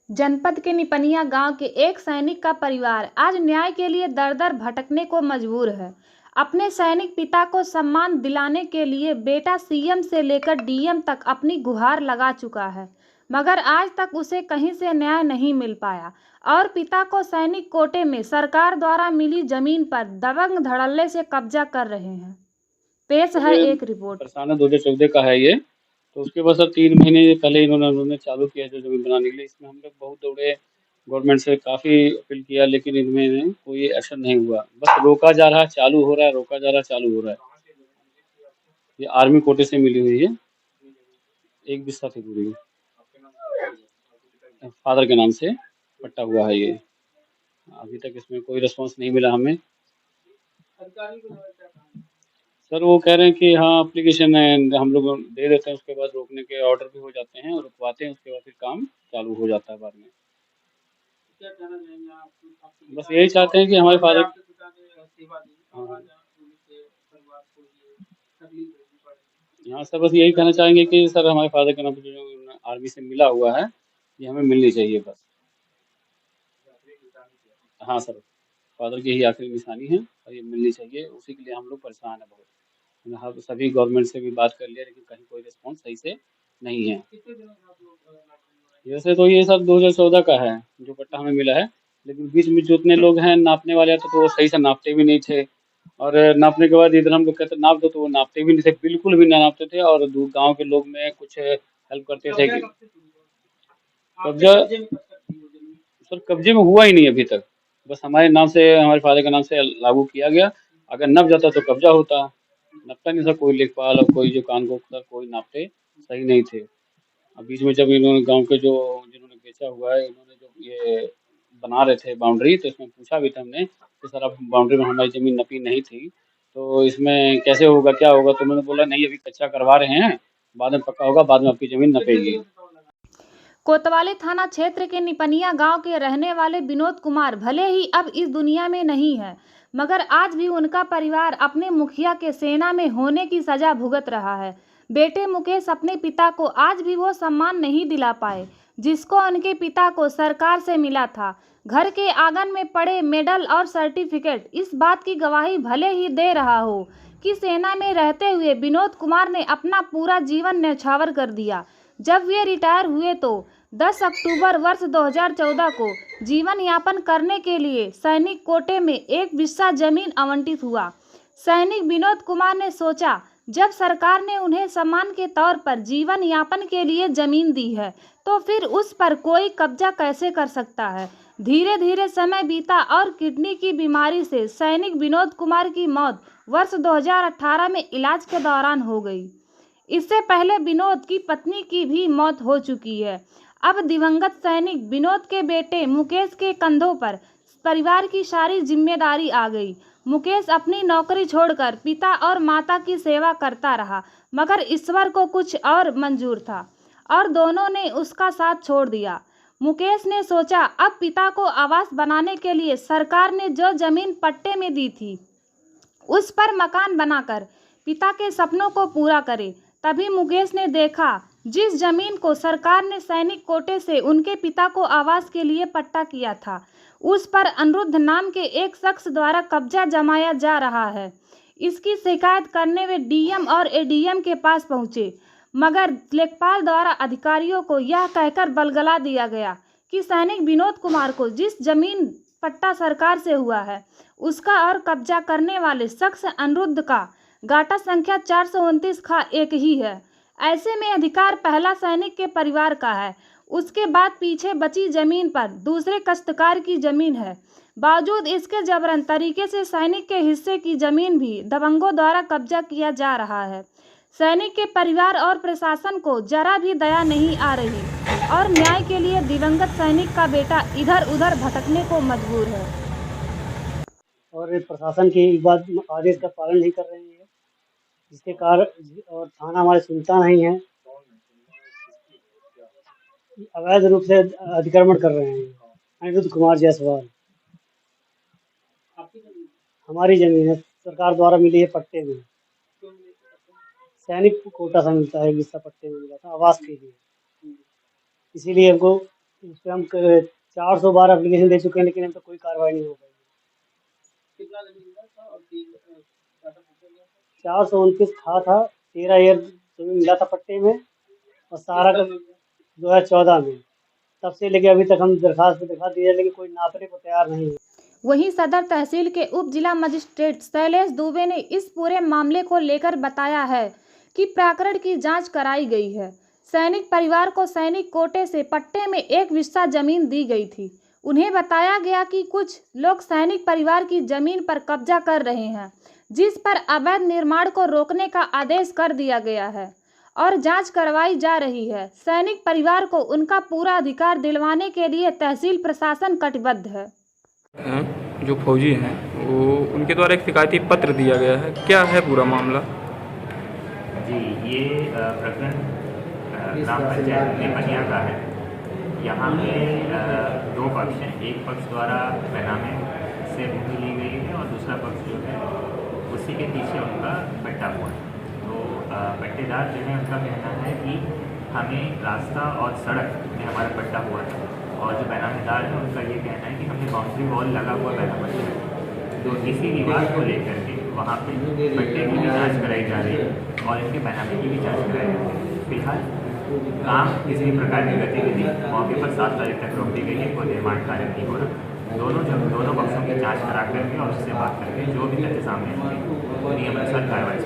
जनपद के निपनिया गांव के एक सैनिक का परिवार आज न्याय के लिए दर-दर भटकने को मजबूर है। अपने सैनिक पिता को सम्मान दिलाने के लिए बेटा सीएम से लेकर डीएम तक अपनी गुहार लगा चुका है, मगर आज तक उसे कहीं से न्याय नहीं मिल पाया और पिता को सैनिक कोटे में सरकार द्वारा मिली जमीन पर दबंग धड़ल्ले से कब्जा कर रहे हैं। पेश है एक रिपोर्ट। फरसाना 2014 का है ये। तो उसके बाद सर 3 महीने पहले इन्होंने चालू किया जो ज़मीन बनाने के लिए। इसमें हम लोग बहुत दौड़े, गवर्नमेंट से काफ़ी अपील किया, लेकिन इनमें कोई एक्शन नहीं हुआ। बस रोका जा रहा है, चालू हो रहा है, रोका जा रहा है, चालू हो रहा है। ये आर्मी कोटे से मिली हुई है, 1 बिस्सा थी पूरी। फादर के नाम से पट्टा हुआ है ये। अभी तक इसमें कोई रिस्पॉन्स नहीं मिला हमें। सर वो कह रहे हैं कि हाँ एप्लीकेशन है, हम लोग दे देते हैं, उसके बाद रोकने के ऑर्डर भी हो जाते हैं और रुकवाते हैं, उसके बाद फिर काम चालू हो जाता है बाद में। बस यही चाहते हैं कि हमारे फादर हाँ हाँ सर, बस यही कहना चाहेंगे कि सर हमारे फादर का नाम जो आर्मी से मिला हुआ है, ये हमें मिलनी चाहिए बस। हाँ सर, फादर की ही आखिरी निशानी है और ये मिलनी चाहिए, उसी के लिए हम लोग परेशान हैं बहुत। हमने हाँ सभी गवर्नमेंट से भी बात कर लिया, लेकिन कहीं कोई रिस्पॉन्स सही से नहीं है। वैसे तो ये सब 2014 का है जो पट्टा हमें मिला है, लेकिन बीच में जितने लोग हैं नापने वाले थे तो वो सही से नापते भी नहीं थे। और नापने के बाद इधर हम लोग कहते नाप दो, तो वो नापते भी नहीं थे, बिल्कुल भी ना नापते थे। और गांव के लोग में कुछ हेल्प करते थे कि कब्जा, सर कब्जे में हुआ ही नहीं अभी तक। बस हमारे नाम से, हमारे फादर के नाम से लागू किया गया। अगर नप जाता तो कब्जा होता, नपता नहीं था कोई लेखपाल और कोई जो कानून का कोई नापते सही नहीं थे। अब बीच में जब इन्होंने गांव के जो जिन्होंने बेचा हुआ है, इन्होंने जो ये बना रहे थे बाउंड्री, तो इसमें पूछा भी था हमने कि सर अब बाउंड्री में हमारी ज़मीन नपी नहीं थी, तो इसमें कैसे होगा, क्या होगा? तो उन्होंने बोला नहीं अभी कच्चा करवा रहे हैं, बाद में पक्का होगा, बाद में आपकी ज़मीन नपेगी। कोतवाली थाना क्षेत्र के निपनिया गांव के रहने वाले विनोद कुमार भले ही अब इस दुनिया में नहीं है, मगर आज भी उनका परिवार अपने मुखिया के सेना में होने की सजा भुगत रहा है। बेटे मुकेश अपने पिता को आज भी वो सम्मान नहीं दिला पाए जिसको उनके पिता को सरकार से मिला था। घर के आंगन में पड़े मेडल और सर्टिफिकेट इस बात की गवाही भले ही दे रहा हो कि सेना में रहते हुए विनोद कुमार ने अपना पूरा जीवन न्यौछावर कर दिया। जब वे रिटायर हुए तो 10 अक्टूबर वर्ष 2014 को जीवन यापन करने के लिए सैनिक कोटे में 1 बिस्सा जमीन आवंटित हुआ। सैनिक विनोद कुमार ने सोचा, जब सरकार ने उन्हें सम्मान के तौर पर जीवन यापन के लिए जमीन दी है तो फिर उस पर कोई कब्जा कैसे कर सकता है। धीरे धीरे समय बीता और किडनी की बीमारी से सैनिक विनोद कुमार की मौत वर्ष 2018 में इलाज के दौरान हो गई। इससे पहले विनोद की पत्नी की भी मौत हो चुकी है। अब दिवंगत सैनिक विनोद के बेटे मुकेश के कंधों पर परिवार की सारी जिम्मेदारी आ गई। मुकेश अपनी नौकरी छोड़कर पिता और माता की सेवा करता रहा, मगर ईश्वर को कुछ और मंजूर था और दोनों ने उसका साथ छोड़ दिया। मुकेश ने सोचा अब पिता को आवास बनाने के लिए सरकार ने जो जमीन पट्टे में दी थी उस पर मकान बनाकर पिता के सपनों को पूरा करे। तभी मुकेश ने देखा जिस जमीन को सरकार ने सैनिक कोटे से उनके पिता को आवास के लिए पट्टा किया था, उस पर अनिरुद्ध नाम के एक शख्स द्वारा कब्जा जमाया जा रहा है। इसकी शिकायत करने वे डीएम और एडीएम के पास पहुंचे, मगर लेखपाल द्वारा अधिकारियों को यह कहकर बलगला दिया गया कि सैनिक विनोद कुमार को जिस जमीन पट्टा सरकार से हुआ है उसका और कब्जा करने वाले शख्स अनिरुद्ध का गाटा संख्या 429 खा एक ही है। ऐसे में अधिकार पहला सैनिक के परिवार का है, उसके बाद पीछे बची जमीन पर दूसरे काश्तकार की जमीन है। बावजूद इसके जबरन तरीके से सैनिक के हिस्से की जमीन भी दबंगों द्वारा कब्जा किया जा रहा है। सैनिक के परिवार और प्रशासन को जरा भी दया नहीं आ रही और न्याय के लिए दिवंगत सैनिक का बेटा इधर उधर भटकने को मजबूर है। और प्रशासन की इस बात आदेश का पालन नहीं कर रहे हैं, जिसके कारण और थाना हमारे सुनता नहीं है, अवैध रूप से अतिक्रमण कर रहे हैं। अनिरुद्ध कुमार जायसवाल हमारी जमीन है, सरकार द्वारा मिली है पट्टे में, सैनिक कोटा से मिलता है, हिस्सा पट्टे में मिला था आवास के लिए, इसीलिए हमको इस पे हम 400 बार एप्लीकेशन दे चुके हैं, लेकिन अभी तक कोई कार्रवाई नहीं हो पाई। कितना जमीन था और डाटा पूछा गया था? 429 था 13 ईयर जमीन मिला था पट्टे में, और सारा का 2014 में। तब से लेके अभी तक हम दरखास्त दिखा दी है, लेकिन कोई नापने को तैयार नहीं है। वहीं सदर तहसील के उप जिला मजिस्ट्रेट शैलेश दुबे ने इस पूरे मामले को लेकर बताया है कि प्रकरण की जांच कराई गई है। सैनिक परिवार को सैनिक कोटे से पट्टे में एक हिस्सा जमीन दी गई थी। उन्हें बताया गया कि कुछ लोग सैनिक परिवार की जमीन पर कब्जा कर रहे हैं, जिस पर अवैध निर्माण को रोकने का आदेश कर दिया गया है और जांच करवाई जा रही है। सैनिक परिवार को उनका पूरा अधिकार दिलवाने के लिए तहसील प्रशासन कटिबद्ध है। जो फौजी हैं वो उनके द्वारा एक शिकायती पत्र दिया गया है, क्या है पूरा मामला? जी, ये प्रकरण ग्राम पंचायत निपनिया का है। यहाँ पे दो पक्ष हैं। एक पक्ष द्वारा बैनामे से भूमि ली गई है और दूसरा पक्ष जो है उसी के पीछे उनका पट्टा हुआ है। तो पट्टेदार जो है उनका कहना है कि हमें रास्ता और सड़क में हमारा पट्टा हुआ है, और जो बैनामेदार है उनका ये कहना है कि हमने बाउंड्री वॉल लगा हुआ बैनामा है। तो इसी विवाद को लेकर के वहाँ पे पट्टे की भी जाँच कराई जा रही है और इनके बैनामे की भी जाँच कराई जा रही है। फिलहाल काम किसी भी प्रकार की गतिविधि मौके पर 7 तारीख तक रोक दी गई है। कोई निर्माण कार्य नहीं हो रहा। दोनों पक्षों की जाँच करा करके और उससे बात करके जो भी तथ्य सामने आएंगे वो नियमानुसार कार्रवाई